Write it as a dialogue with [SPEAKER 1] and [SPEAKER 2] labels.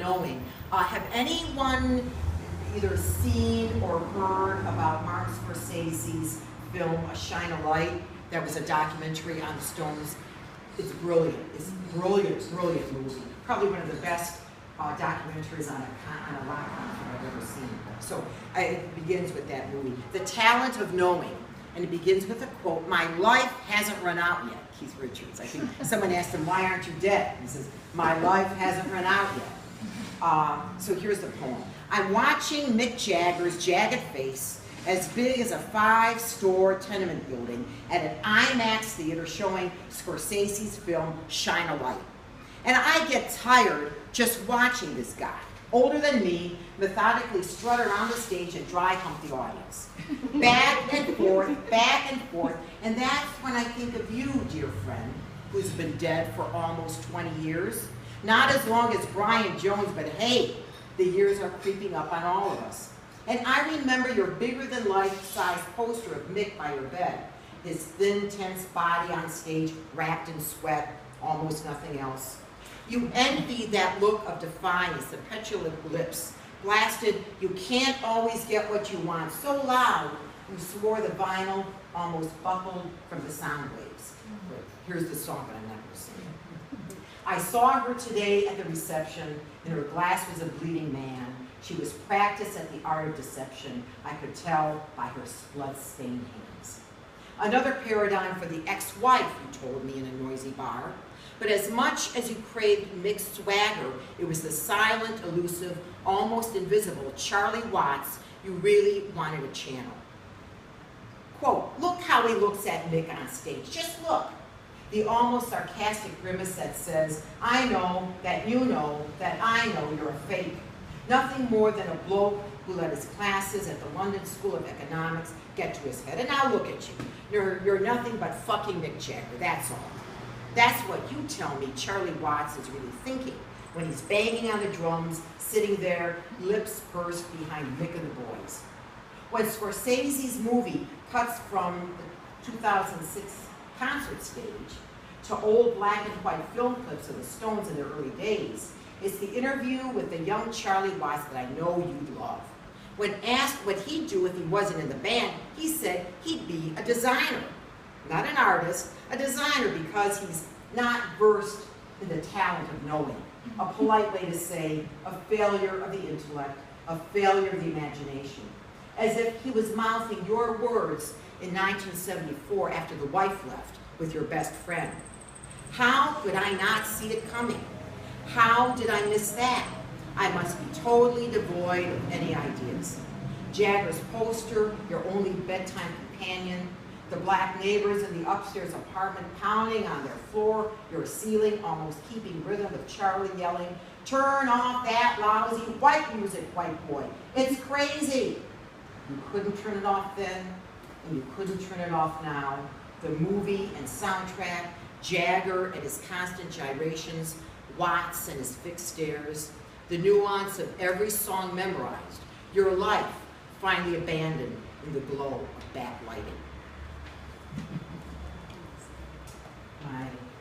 [SPEAKER 1] Knowing. Have anyone either seen or heard about Martin Scorsese's film, A Shine a Light? That was a documentary on the Stones. It's brilliant. It's brilliant, brilliant movie. Probably one of the best documentaries on a rock concert I've ever seen. So it begins with that movie. The Talent of Knowing. And it begins with a quote, "My life hasn't run out yet." Keith Richards. I think someone asked him, "Why aren't you dead?" He says, "My life hasn't run out yet." So here's the poem. "I'm watching Mick Jagger's jagged face, as big as a 5-store tenement building, at an IMAX theater showing Scorsese's film, Shine a Light. And I get tired just watching this guy, older than me, methodically strut around the stage and dry hump the audience. Back and forth, and that's when I think of you, dear friend, who's been dead for almost 20 years. Not as long as Brian Jones, but hey, the years are creeping up on all of us. And I remember your bigger-than-life-size poster of Mick by your bed, his thin, tense body on stage, wrapped in sweat, almost nothing else. You envied that look of defiance, the petulant lips, blasted, you can't always get what you want, so loud you swore the vinyl almost buckled from the sound waves." Here's the song, but I'm not going to sing it. "I saw her today at the reception, and her glass was a bleeding man. She was practiced at the art of deception. I could tell by her blood-stained hands." Another paradigm for the ex-wife, you told me in a noisy bar. But as much as you craved Mick's swagger, it was the silent, elusive, almost invisible Charlie Watts you really wanted to channel. Quote, "Look how he looks at Mick on stage. Just look." The almost sarcastic grimace that says, "I know that you know that I know you're a fake. Nothing more than a bloke who let his classes at the London School of Economics get to his head. And now look at you. You're nothing but fucking Mick Jagger, that's all." That's what you tell me Charlie Watts is really thinking when he's banging on the drums, sitting there, lips pursed behind Mick and the boys. When Scorsese's movie cuts from the 2006 concert stage to old black and white film clips of the Stones in their early days, it's the interview with the young Charlie Watts that I know you'd love. When asked what he'd do if he wasn't in the band, he said he'd be a designer. Not an artist, a designer, because he's not versed in the talent of knowing. A polite way to say a failure of the intellect, a failure of the imagination. As if he was mouthing your words in 1974 after the wife left with your best friend. How could I not see it coming? How did I miss that? I must be totally devoid of any ideas. Jagger's poster, your only bedtime companion, the black neighbors in the upstairs apartment pounding on their floor, your ceiling almost keeping rhythm with Charlie yelling, "Turn off that lousy white music, white boy. It's crazy." You couldn't turn it off then, and you couldn't turn it off now. The movie and soundtrack, Jagger and his constant gyrations, Watts and his fixed stares, the nuance of every song memorized, your life finally abandoned in the glow of backlighting. My